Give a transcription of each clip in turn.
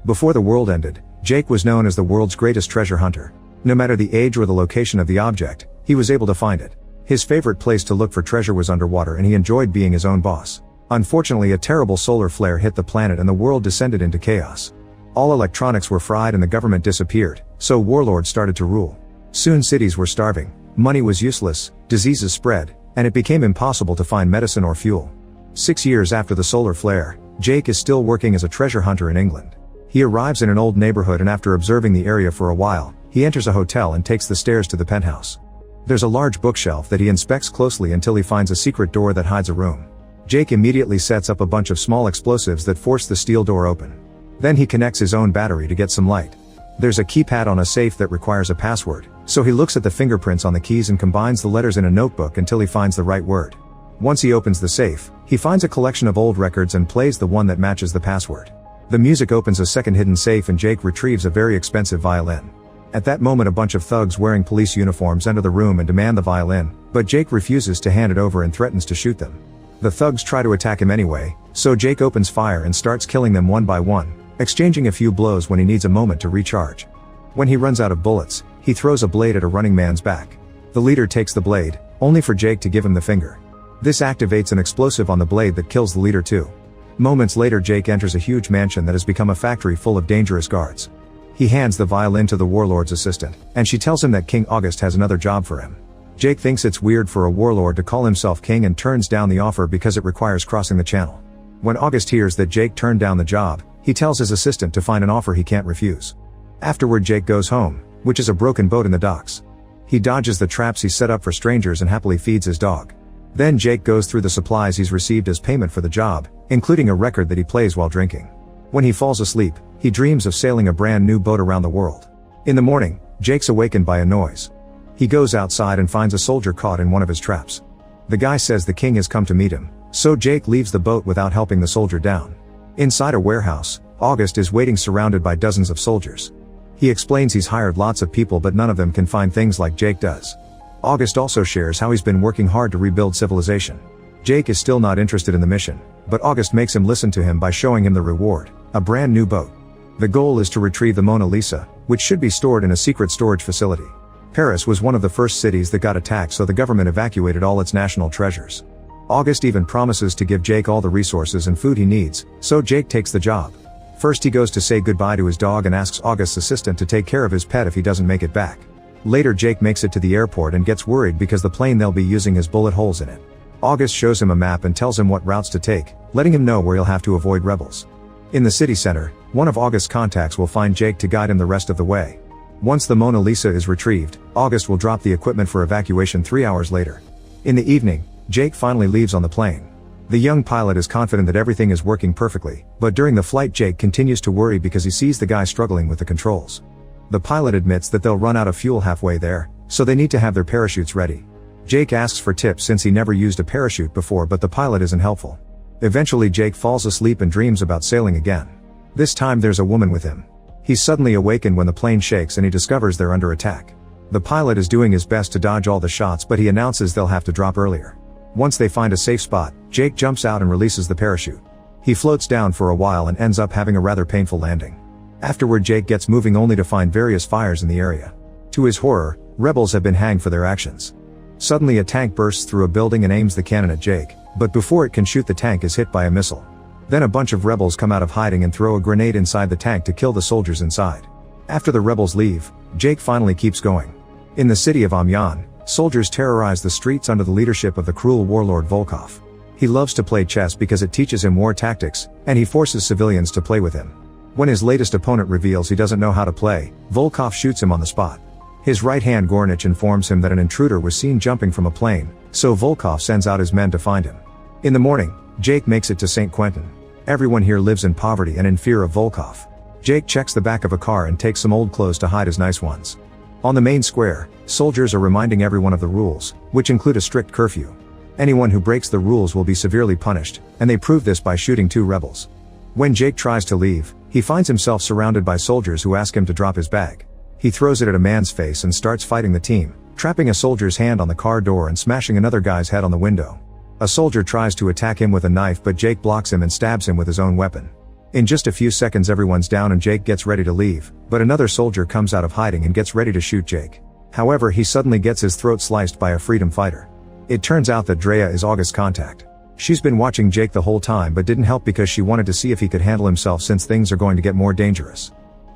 Before the world ended, Jake was known as the world's greatest treasure hunter. No matter the age or the location of the object, he was able to find it. His favorite place to look for treasure was underwater, and he enjoyed being his own boss. Unfortunately, a terrible solar flare hit the planet and the world descended into chaos. All electronics were fried and the government disappeared, so warlords started to rule. Soon cities were starving, money was useless, diseases spread, and it became impossible to find medicine or fuel. 6 years after the solar flare, Jake is still working as a treasure hunter in England. He arrives in an old neighborhood, and after observing the area for a while, he enters a hotel and takes the stairs to the penthouse. There's a large bookshelf that he inspects closely until he finds a secret door that hides a room. Jake immediately sets up a bunch of small explosives that force the steel door open. Then he connects his own battery to get some light. There's a keypad on a safe that requires a password, so he looks at the fingerprints on the keys and combines the letters in a notebook until he finds the right word. Once he opens the safe, he finds a collection of old records and plays the one that matches the password. The music opens a second hidden safe and Jake retrieves a very expensive violin. At that moment, a bunch of thugs wearing police uniforms enter the room and demand the violin, but Jake refuses to hand it over and threatens to shoot them. The thugs try to attack him anyway, so Jake opens fire and starts killing them one by one, exchanging a few blows when he needs a moment to recharge. When he runs out of bullets, he throws a blade at a running man's back. The leader takes the blade, only for Jake to give him the finger. This activates an explosive on the blade that kills the leader too. Moments later, Jake enters a huge mansion that has become a factory full of dangerous guards. He hands the violin to the warlord's assistant, and she tells him that King August has another job for him. Jake thinks it's weird for a warlord to call himself king and turns down the offer because it requires crossing the channel. When August hears that Jake turned down the job, he tells his assistant to find an offer he can't refuse. Afterward, Jake goes home, which is a broken boat in the docks. He dodges the traps he set up for strangers and happily feeds his dog. Then Jake goes through the supplies he's received as payment for the job, including a record that he plays while drinking. When he falls asleep, he dreams of sailing a brand new boat around the world. In the morning, Jake's awakened by a noise. He goes outside and finds a soldier caught in one of his traps. The guy says the king has come to meet him, so Jake leaves the boat without helping the soldier down. Inside a warehouse, August is waiting surrounded by dozens of soldiers. He explains he's hired lots of people but none of them can find things like Jake does. August also shares how he's been working hard to rebuild civilization. Jake is still not interested in the mission, but August makes him listen to him by showing him the reward, a brand new boat. The goal is to retrieve the Mona Lisa, which should be stored in a secret storage facility. Paris was one of the first cities that got attacked, so the government evacuated all its national treasures. August even promises to give Jake all the resources and food he needs, so Jake takes the job. First he goes to say goodbye to his dog and asks August's assistant to take care of his pet if he doesn't make it back. Later Jake makes it to the airport and gets worried because the plane they'll be using has bullet holes in it. August shows him a map and tells him what routes to take, letting him know where he'll have to avoid rebels. In the city center, one of August's contacts will find Jake to guide him the rest of the way. Once the Mona Lisa is retrieved, August will drop the equipment for evacuation 3 hours later. In the evening, Jake finally leaves on the plane. The young pilot is confident that everything is working perfectly, but during the flight Jake continues to worry because he sees the guy struggling with the controls. The pilot admits that they'll run out of fuel halfway there, so they need to have their parachutes ready. Jake asks for tips since he never used a parachute before, but the pilot isn't helpful. Eventually Jake falls asleep and dreams about sailing again. This time there's a woman with him. He's suddenly awakened when the plane shakes and he discovers they're under attack. The pilot is doing his best to dodge all the shots, but he announces they'll have to drop earlier. Once they find a safe spot, Jake jumps out and releases the parachute. He floats down for a while and ends up having a rather painful landing. Afterward Jake gets moving only to find various fires in the area. To his horror, rebels have been hanged for their actions. Suddenly a tank bursts through a building and aims the cannon at Jake, but before it can shoot the tank is hit by a missile. Then a bunch of rebels come out of hiding and throw a grenade inside the tank to kill the soldiers inside. After the rebels leave, Jake finally keeps going. In the city of Amiens, soldiers terrorize the streets under the leadership of the cruel warlord Volkov. He loves to play chess because it teaches him war tactics, and he forces civilians to play with him. When his latest opponent reveals he doesn't know how to play, Volkov shoots him on the spot. His right hand Gornich informs him that an intruder was seen jumping from a plane, so Volkov sends out his men to find him. In the morning, Jake makes it to St. Quentin. Everyone here lives in poverty and in fear of Volkov. Jake checks the back of a car and takes some old clothes to hide his nice ones. On the main square, soldiers are reminding everyone of the rules, which include a strict curfew. Anyone who breaks the rules will be severely punished, and they prove this by shooting 2 rebels. When Jake tries to leave, he finds himself surrounded by soldiers who ask him to drop his bag. He throws it at a man's face and starts fighting the team, trapping a soldier's hand on the car door and smashing another guy's head on the window. A soldier tries to attack him with a knife, but Jake blocks him and stabs him with his own weapon. In just a few seconds everyone's down and Jake gets ready to leave, but another soldier comes out of hiding and gets ready to shoot Jake. However, he suddenly gets his throat sliced by a freedom fighter. It turns out that Drea is August's contact. She's been watching Jake the whole time but didn't help because she wanted to see if he could handle himself since things are going to get more dangerous.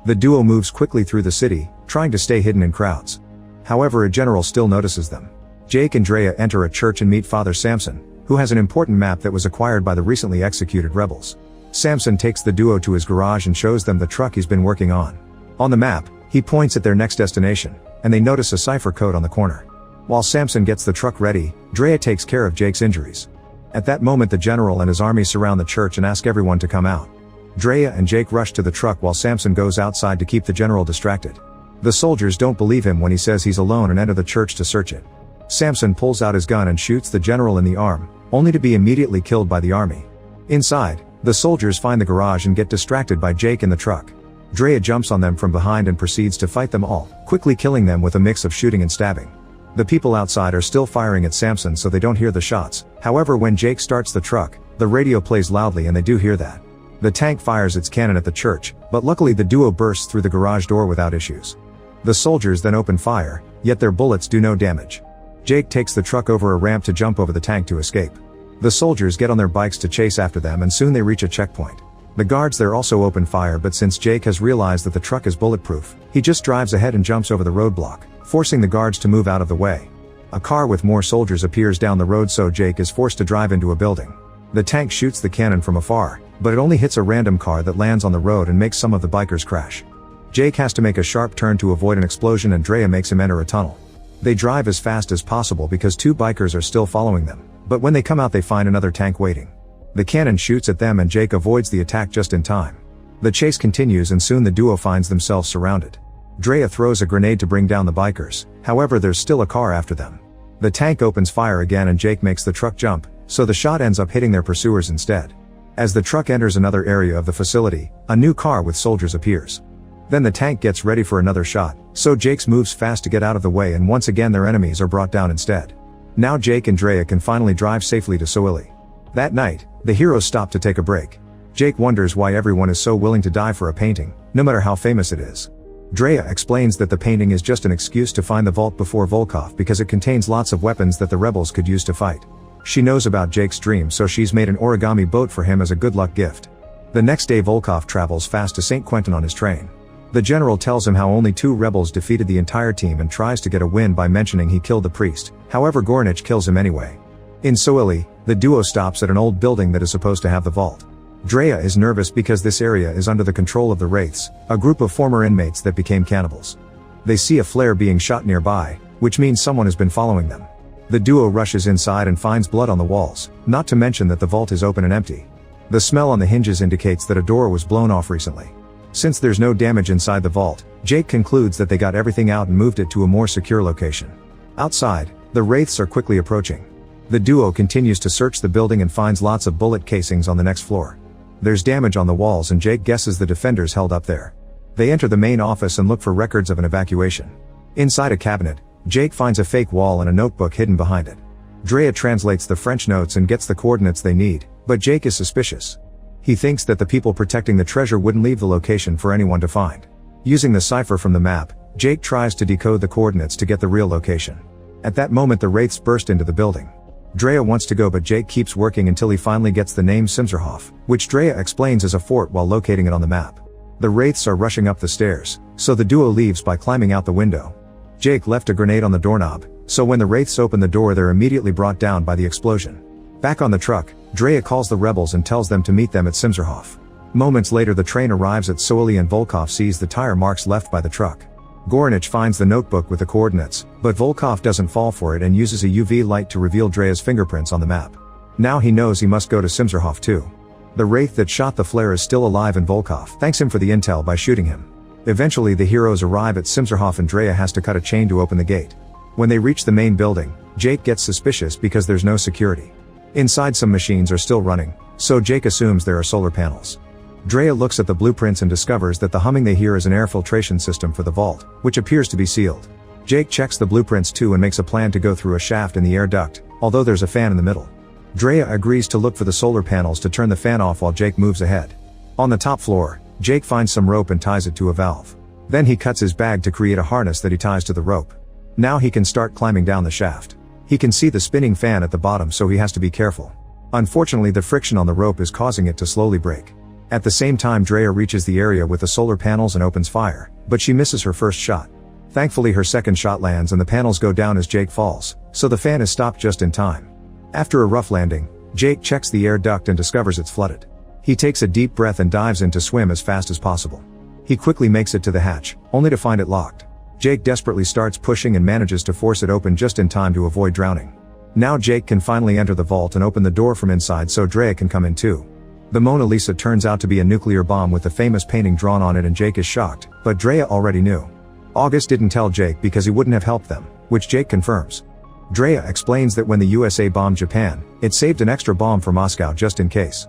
The duo moves quickly through the city, trying to stay hidden in crowds. However, a general still notices them. Jake and Drea enter a church and meet Father Samson, who has an important map that was acquired by the recently executed rebels. Samson takes the duo to his garage and shows them the truck he's been working on. On the map, he points at their next destination, and they notice a cipher code on the corner. While Samson gets the truck ready, Drea takes care of Jake's injuries. At that moment the general and his army surround the church and ask everyone to come out. Drea and Jake rush to the truck while Samson goes outside to keep the general distracted. The soldiers don't believe him when he says he's alone and enter the church to search it. Samson pulls out his gun and shoots the general in the arm, only to be immediately killed by the army. Inside, the soldiers find the garage and get distracted by Jake in the truck. Drea jumps on them from behind and proceeds to fight them all, quickly killing them with a mix of shooting and stabbing. The people outside are still firing at Samson so they don't hear the shots. However, when Jake starts the truck, the radio plays loudly and they do hear that. The tank fires its cannon at the church, but luckily the duo bursts through the garage door without issues. The soldiers then open fire, yet their bullets do no damage. Jake takes the truck over a ramp to jump over the tank to escape. The soldiers get on their bikes to chase after them and soon they reach a checkpoint. The guards there also open fire, but since Jake has realized that the truck is bulletproof, he just drives ahead and jumps over the roadblock, forcing the guards to move out of the way. A car with more soldiers appears down the road so Jake is forced to drive into a building. The tank shoots the cannon from afar, but it only hits a random car that lands on the road and makes some of the bikers crash. Jake has to make a sharp turn to avoid an explosion and Drea makes him enter a tunnel. They drive as fast as possible because two bikers are still following them, but when they come out they find another tank waiting. The cannon shoots at them and Jake avoids the attack just in time. The chase continues and soon the duo finds themselves surrounded. Drea throws a grenade to bring down the bikers, however there's still a car after them. The tank opens fire again and Jake makes the truck jump, so the shot ends up hitting their pursuers instead. As the truck enters another area of the facility, a new car with soldiers appears. Then the tank gets ready for another shot, so Jake moves fast to get out of the way and once again their enemies are brought down instead. Now Jake and Drea can finally drive safely to Soili. That night, the heroes stop to take a break. Jake wonders why everyone is so willing to die for a painting, no matter how famous it is. Drea explains that the painting is just an excuse to find the vault before Volkov because it contains lots of weapons that the rebels could use to fight. She knows about Jake's dream so she's made an origami boat for him as a good luck gift. The next day Volkov travels fast to St. Quentin on his train. The general tells him how only 2 rebels defeated the entire team and tries to get a win by mentioning he killed the priest, however Gornich kills him anyway. In Soili, the duo stops at an old building that is supposed to have the vault. Drea is nervous because this area is under the control of the Wraiths, a group of former inmates that became cannibals. They see a flare being shot nearby, which means someone has been following them. The duo rushes inside and finds blood on the walls, not to mention that the vault is open and empty. The smell on the hinges indicates that a door was blown off recently. Since there's no damage inside the vault, Jake concludes that they got everything out and moved it to a more secure location. Outside, the Wraiths are quickly approaching. The duo continues to search the building and finds lots of bullet casings on the next floor. There's damage on the walls and Jake guesses the defenders held up there. They enter the main office and look for records of an evacuation. Inside a cabinet, Jake finds a fake wall and a notebook hidden behind it. Drea translates the French notes and gets the coordinates they need, but Jake is suspicious. He thinks that the people protecting the treasure wouldn't leave the location for anyone to find. Using the cipher from the map, Jake tries to decode the coordinates to get the real location. At that moment the Wraiths burst into the building. Drea wants to go but Jake keeps working until he finally gets the name Simserhof, which Drea explains is a fort while locating it on the map. The Wraiths are rushing up the stairs, so the duo leaves by climbing out the window. Jake left a grenade on the doorknob, so when the Wraiths open the door they're immediately brought down by the explosion. Back on the truck, Drea calls the rebels and tells them to meet them at Simserhof. Moments later the train arrives at Soili and Volkov sees the tire marks left by the truck. Gornich finds the notebook with the coordinates, but Volkov doesn't fall for it and uses a UV light to reveal Drea's fingerprints on the map. Now he knows he must go to Simserhof too. The Wraith that shot the flare is still alive and Volkov thanks him for the intel by shooting him. Eventually the heroes arrive at Simserhof and Drea has to cut a chain to open the gate. When they reach the main building, Jake gets suspicious because there's no security. Inside some machines are still running, so Jake assumes there are solar panels. Drea looks at the blueprints and discovers that the humming they hear is an air filtration system for the vault, which appears to be sealed. Jake checks the blueprints too and makes a plan to go through a shaft in the air duct, although there's a fan in the middle. Drea agrees to look for the solar panels to turn the fan off while Jake moves ahead. On the top floor, Jake finds some rope and ties it to a valve. Then he cuts his bag to create a harness that he ties to the rope. Now he can start climbing down the shaft. He can see the spinning fan at the bottom, so he has to be careful. Unfortunately, the friction on the rope is causing it to slowly break. At the same time, Drea reaches the area with the solar panels and opens fire, but she misses her first shot. Thankfully, her second shot lands and the panels go down as Jake falls, so the fan is stopped just in time. After a rough landing, Jake checks the air duct and discovers it's flooded. He takes a deep breath and dives in to swim as fast as possible. He quickly makes it to the hatch, only to find it locked. Jake desperately starts pushing and manages to force it open just in time to avoid drowning. Now Jake can finally enter the vault and open the door from inside so Drea can come in too. The Mona Lisa turns out to be a nuclear bomb with the famous painting drawn on it, and Jake is shocked, but Drea already knew. August didn't tell Jake because he wouldn't have helped them, which Jake confirms. Drea explains that when the USA bombed Japan, it saved an extra bomb for Moscow just in case.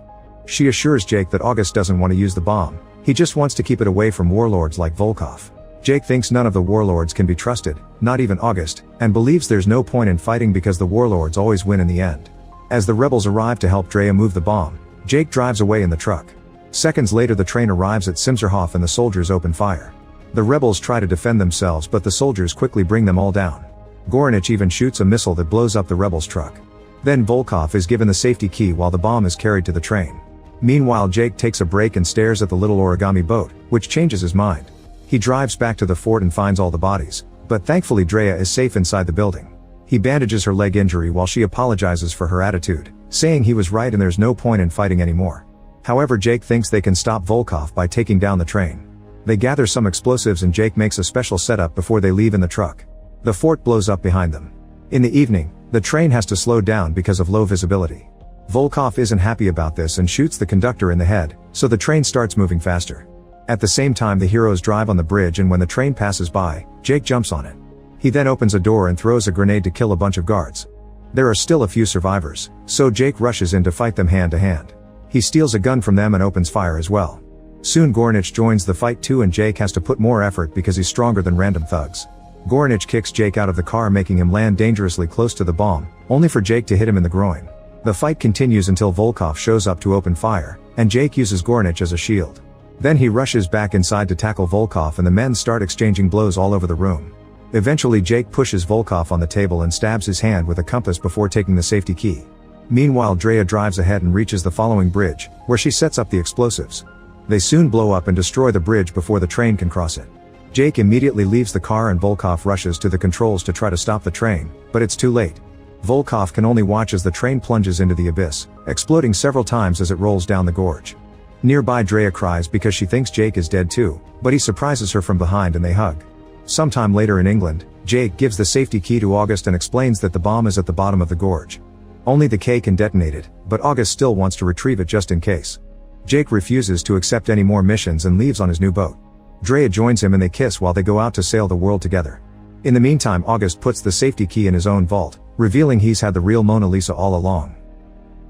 She assures Jake that August doesn't want to use the bomb, he just wants to keep it away from warlords like Volkov. Jake thinks none of the warlords can be trusted, not even August, and believes there's no point in fighting because the warlords always win in the end. As the rebels arrive to help Drea move the bomb, Jake drives away in the truck. Seconds later, the train arrives at Simserhof and the soldiers open fire. The rebels try to defend themselves, but the soldiers quickly bring them all down. Goranich even shoots a missile that blows up the rebels' truck. Then Volkov is given the safety key while the bomb is carried to the train. Meanwhile, Jake takes a break and stares at the little origami boat, which changes his mind. He drives back to the fort and finds all the bodies, but thankfully Drea is safe inside the building. He bandages her leg injury while she apologizes for her attitude, saying he was right and there's no point in fighting anymore. However, Jake thinks they can stop Volkov by taking down the train. They gather some explosives and Jake makes a special setup before they leave in the truck. The fort blows up behind them. In the evening, the train has to slow down because of low visibility. Volkov isn't happy about this and shoots the conductor in the head, so the train starts moving faster. At the same time, the heroes drive on the bridge, and when the train passes by, Jake jumps on it. He then opens a door and throws a grenade to kill a bunch of guards. There are still a few survivors, so Jake rushes in to fight them hand to hand. He steals a gun from them and opens fire as well. Soon Goranich joins the fight too, and Jake has to put more effort because he's stronger than random thugs. Goranich kicks Jake out of the car, making him land dangerously close to the bomb, only for Jake to hit him in the groin. The fight continues until Volkov shows up to open fire, and Jake uses Goranich as a shield. Then he rushes back inside to tackle Volkov, and the men start exchanging blows all over the room. Eventually, Jake pushes Volkov on the table and stabs his hand with a compass before taking the safety key. Meanwhile, Drea drives ahead and reaches the following bridge, where she sets up the explosives. They soon blow up and destroy the bridge before the train can cross it. Jake immediately leaves the car and Volkov rushes to the controls to try to stop the train, but it's too late. Volkov can only watch as the train plunges into the abyss, exploding several times as it rolls down the gorge. Nearby, Drea cries because she thinks Jake is dead too, but he surprises her from behind and they hug. Sometime later in England, Jake gives the safety key to August and explains that the bomb is at the bottom of the gorge. Only the K can detonate it, but August still wants to retrieve it just in case. Jake refuses to accept any more missions and leaves on his new boat. Drea joins him and they kiss while they go out to sail the world together. In the meantime, August puts the safety key in his own vault, revealing he's had the real Mona Lisa all along.